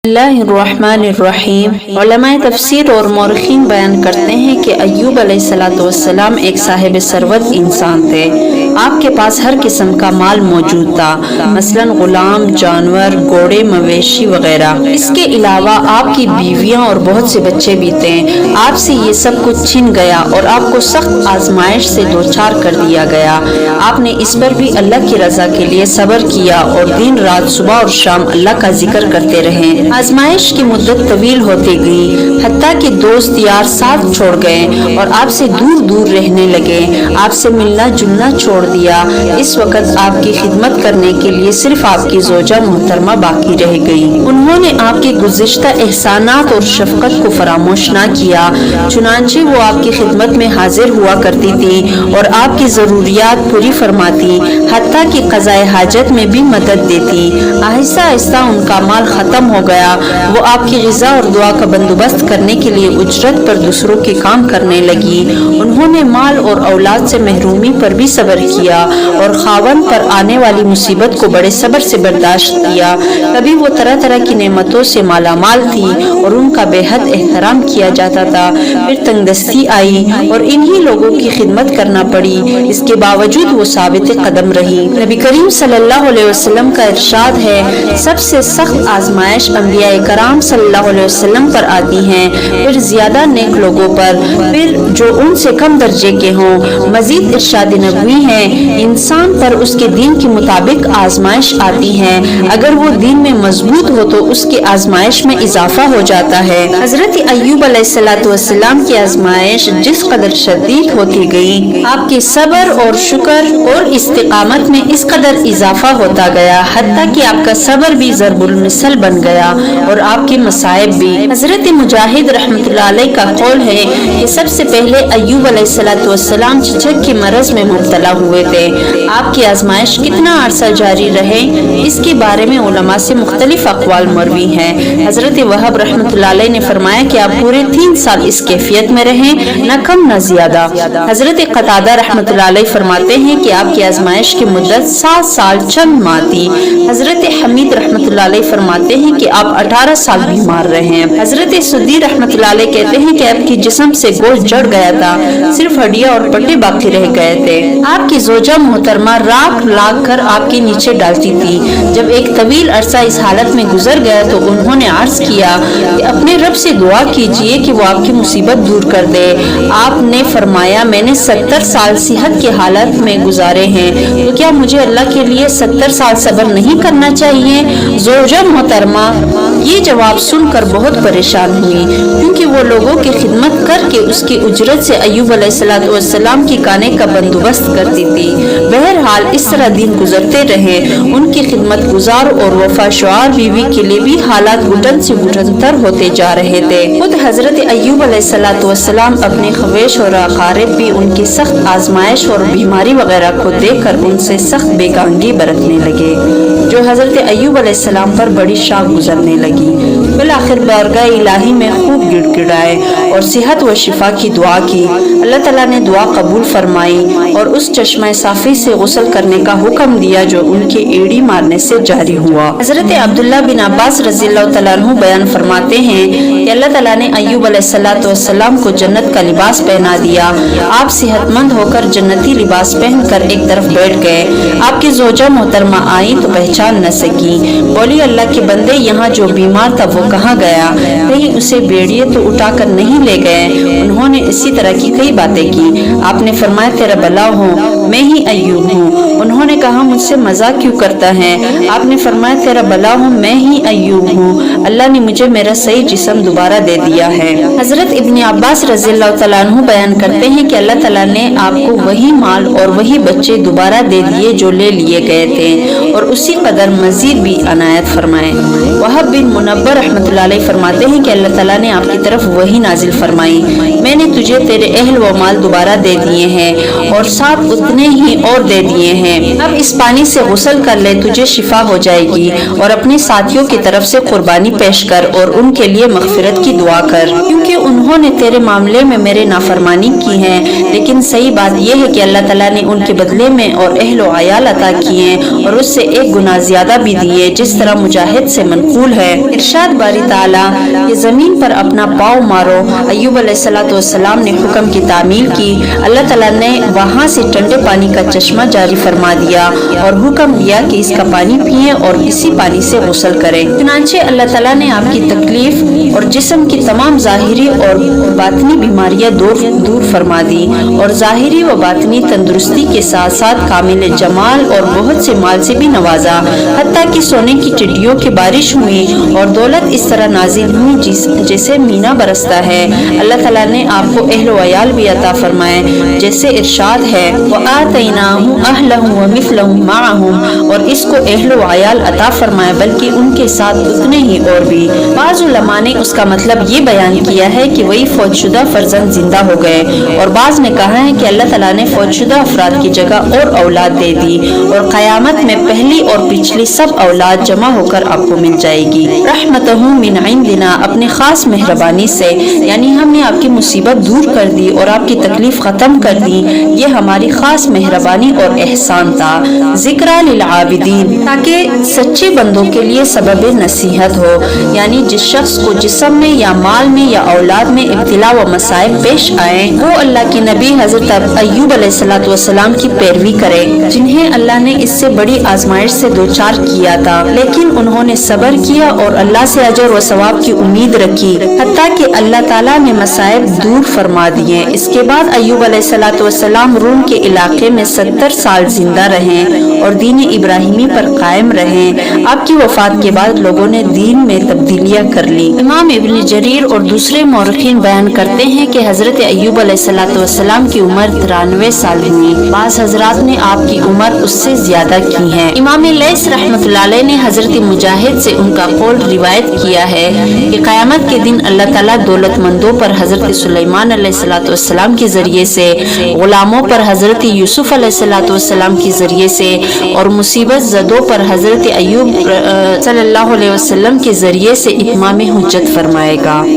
बिस्मिल्लाहिर्रहमानिर्रहीम। उलमाए तफसीर और मौरखीन बयान करते हैं कि अय्यूब अलैहिस्सलाम एक साहिब सरवत इंसान थे। आपके पास हर किस्म का माल मौजूद था, मसलन गुलाम, जानवर, घोड़े, मवेशी वगैरह। इसके अलावा आपकी बीवियां और बहुत से बच्चे भी थे। आपसे ये सब कुछ छिन गया और आपको सख्त आजमाइश से दो चार कर दिया गया। आपने इस पर भी अल्लाह की रजा के लिए सब्र किया और दिन रात सुबह और शाम अल्लाह का जिक्र करते रहे। आजमाइश की मुद्दत तवील होती गई, हत्ता कि दोस्त यार साथ छोड़ गए और आपसे दूर दूर रहने लगे, आपसे मिलना जुलना छोड़ दिया। इस वक्त आपकी खिदमत करने के लिए सिर्फ आपकी जोजा मोहतरमा बाकी रह गई। उन्होंने आपके गुज़िश्ता एहसानात और शफकत को फरामोश ना किया, चुनांचे वो आपकी खिदमत में हाजिर हुआ करती थी और आपकी ज़रूरियात पूरी फरमाती, हत्ता कि क़ज़ाए हाजत में भी मदद देती। आहिस्ता आहिस्ता उनका माल खत्म हो गया। वो आपकी ग़िज़ा और दुआ का बंदोबस्त करने के लिए उजरत पर दूसरों के काम करने लगी। उन्होंने माल और औलाद से महरूमी पर भी सब्र किया और खावन पर आने वाली मुसीबत को बड़े सब्र से बर्दाश्त किया। कभी वो तरह तरह की नेमतों से मालामाल थी और उनका बेहद एहतराम किया जाता था। फिर तंगदस्ती आई और इन्हीं लोगों की खिदमत करना पड़ी। इसके बावजूद वो साबित कदम रही। नबी करीम सल्लल्लाहु अलैहि वसल्लम का इरशाद है, सबसे सख्त आजमाइश अंबिया कराम सल्लल्लाहु अलैहि वसल्लम पर आती हैं, फिर ज्यादा नेक लोगों पर, फिर जो उनसे कम दर्जे के हों। मजीद इरशाद नबवी है, इंसान पर उसके दीन के मुताबिक आजमाइश आती है। अगर वो दीन में मजबूत हो तो उसकी आजमाइश में इजाफा हो जाता है। हजरत अय्यूब अलैहिस्सलाम की आजमाइश जिस कदर शदीद होती गई, आपके सब्र और शुक्र और इस्तिकामत में इस कदर इजाफा होता गया, हत्ता कि आपका सब्र भी ज़रबुल मिसल बन गया और आपके मसाइब भी। हजरत मुजाहिद रहमतुल्लाह अलैह का कौल है कि सबसे पहले अय्यूब अलैहिस्सलाम चचक के मरज में मुब्तला हुए थे। आपकी आजमाइश कितना अरसा जारी रहे, इसके बारे में उलमा से मुख्तलिफ अक़वाल मरवी हैं। हजरत वहब रहमतुल्लाह अलैह ने फरमाया कि आप पूरे 3 साल इस कैफियत में रहे, न कम न ज्यादा। हजरत क़तादा रहमतुल्लाह अलैह फरमाते हैं कि आपकी आजमाइश की मुद्दत 7 साल चंद माह थी। हजरत हमीद रहमतुल्लाह अलैह फरमाते हैं कि आप 18 साल बीमार रहे। हजरत सुद्दी रहमतुल्लाह अलैह कहते हैं कि आपकी जिस्म से गोश्त जड़ गया था, सिर्फ हड्डियां और पट्टे बाकी रह गए थे। आपकी जोजा मोहतरमा राख लाग कर आपके नीचे डालती थी। जब एक तवील अरसा इस हालत में गुजर गया तो उन्होंने अर्ज किया कि अपने रब से दुआ कीजिए कि वो आपकी मुसीबत दूर कर दे। आपने फरमाया, मैंने 70 साल सेहत की हालत में गुजारे हैं, तो क्या मुझे अल्लाह के लिए 70 साल सब्र नहीं करना चाहिए? जोजा मोहतरमा ये जवाब सुनकर बहुत परेशान हुई, क्योंकि वो लोगों की खिदमत करके उसकी उजरत से अय्यूब अलैहिस्सलाम की खाने का बंदोबस्त करती थी। बहरहाल इस तरह दिन गुजरते रहे। उनकी खिदमत गुजार और वफाशुआर बीवी के लिए भी हालात घुटन से घुटनतर होते जा रहे थे। खुद हजरत अय्यूब अलैहिस्सलाम अपने खवेश और अकारिब भी उनकी सख्त आजमाइश और बीमारी वगैरह को देखकर उनसे सख्त बेगांगी बरतने लगे, जो हजरत अय्यूब अलैहिस्सलाम पर बड़ी शाख गुजरने लगी। फिर आखिर बारगाह इलाही में खूब गिड़गिड़ाए और सेहत व शिफा की दुआ की। अल्लाह ताला ने दुआ कबूल फरमाई और उस चश्मा साफी से गुस्ल करने का हुक्म दिया जो उनके एड़ी मारने से जारी हुआ। हजरत अब्दुल्लाह बिन अब्बास रज़ियल्लाहु तआला अन्हु बयान फरमाते हैं कि अल्लाह ताला ने अय्यूब अलैहिस्सलाम को जन्नत का लिबास पहना दिया। आप सेहतमंद होकर जन्नती लिबास पहनकर एक तरफ बैठ गए। आपकी जोजा मोहतरमा आई तो पहचान न सकी। बोली, अल्लाह के बंदे, यहाँ जो बीमार था वो कहाँ गया? कहीं उसे बेड़िए तो उठा कर नहीं ले गए? उन्होंने इसी तरह की कई बातें की। आपने फरमाया, तेरा भला हो, मैं ही अय्यूब हूँ। उन्होंने कहा, मुझसे मजाक क्यों करता है? आपने फरमाया, तेरा भला हो, मैं ही अय्यूब हूँ, अल्लाह ने मुझे मेरा सही जिस्म दोबारा दे दिया है। हजरत इब्न अब्बास रज़ियल्लाहु तआला अन्हु बयान करते हैं कि अल्लाह ताला ने आपको वही माल और वही बच्चे दोबारा दे दिए जो ले लिए गए थे और उसी कदर मजीद भी अनायत फरमाए। वहब बिन मुनब्बर रहमतुल्लाह अलैह फरमाते हैं कि अल्लाह ताला ने आपकी तरफ वही नाजिल फरमाई, मैंने तुझे तेरे अहल व माल दोबारा दे दिए हैं और साथ उतने ही और दे दिए हैं। अब इस पानी से गुस्ल कर ले, तुझे शिफा हो जाएगी और अपने साथियों की तरफ से कुर्बानी पेश कर और उनके लिए मगफिरत की दुआ कर, क्योंकि انہوں نے تیرے معاملے میں میرے نافرمانی کی ہے، لیکن صحیح بات یہ ہے کہ اللہ تعالیٰ نے ان کے بدلے میں اور اہل و عیال عطا کیے اور اس سے ایک گناہ زیادہ بھی دیے، جس طرح مجاہد سے منقول ہے۔ ارشاد باری تعالیٰ کہ زمین پر اپنا پاؤں مارو۔ ایوب علیہ السلام نے حکم کی تعمیل کی، اللہ تعالیٰ نے وہاں سے ٹھنڈے پانی کا چشمہ جاری فرما دیا اور حکم دیا کہ اس کا پانی پیئیں اور اسی پانی سے غسل کریں۔ چنانچہ اللہ تعالیٰ نے آپ کی تکلیف اور جسم کی تمام ظاہری اور باطنی بیماریاں دور فرما دی اور ظاہری و باطنی تندرستی کے ساتھ ساتھ کامل جمال اور بہت سے مال سے بھی نوازا، حتیٰ کہ سونے کی چٹیوں کی بارش ہوئی اور دولت اس طرح نازل ہوئی جیسے مینا برستا ہے۔ اللہ تعالیٰ نے آپ کو اہل و عیال بھی عطا فرمائے، جیسے ارشاد ہے وَآتَيْنَاهُ أَهْلَهُ وَمِثْلَهُمْ مَعَهُمْ، اور اس کو اہل و عیال عطا فرمائے بلکہ ان کے ساتھ اتنے ہی اور بھی۔ بعض علماء نے اس کا مطلب یہ بیان کیا ہے کہ وہی فوت شدہ فرزند زندہ ہو گئے، اور بعض نے کہا ہے کہ اللہ تعالیٰ نے فوت شدہ افراد کی جگہ اور اولاد دے دی اور قیامت میں پہلی اور پچھلی سب اولاد جمع ہو کر آپ کو مل جائے گی۔ رحمتہ من عندنا، اپنے خاص مہربانی سے، یعنی ہم نے آپ کی مصیبت دور کر دی اور آپ کی تکلیف ختم کر دی، یہ ہماری خاص مہربانی اور احسان تھا۔ ذکرى للعابدین، تاکہ سچے بندوں کے لیے سبب نصیحت ہو، یعنی جس شخص کو جسم میں یا مال میں یا اولاد میں ابتلا و مصائب پیش آئیں وہ اللہ کے نبی حضرت ایوب علیہ السلام کی پیروی کرے، جنہیں اللہ نے اس سے بڑی آزمائش سے دوچار کیا تھا، لیکن انہوں نے صبر کیا اور اللہ سے اجر و ثواب کی امید رکھی، حتیٰ کہ اللہ تعالیٰ نے مصائب دور فرما دیے۔ اس کے بعد ایوب علیہ السلام روم کے علاقے میں 70 سال زندہ رہے اور دین ابراہیمی پر قائم رہے۔ آپ کی وفات کے بعد لوگوں نے دین میں تبدیلیاں کر لی۔ امام ابن جریر اور دوسرے مورخین بیان کرتے ہیں کہ حضرت ایوب علیہ السلام کی عمر 93 سال ہوئی، بعض حضرات نے آپ کی عمر اس سے زیادہ کی ہے۔ امام لیث رحمۃ اللہ علیہ نے حضرت مجاہد سے ان کا قول روایت کیا ہے کہ قیامت کے دن اللہ تعالیٰ دولت مندوں پر حضرت سلیمان علیہ السلام کے ذریعے سے، غلاموں پر حضرت یوسف علیہ السلام کے ذریعے سے اور مصیبت زدوں پر حضرت ایوب صلی اللہ علیہ وسلم کے ذریعے سے اتمام حجت فرمائے گا۔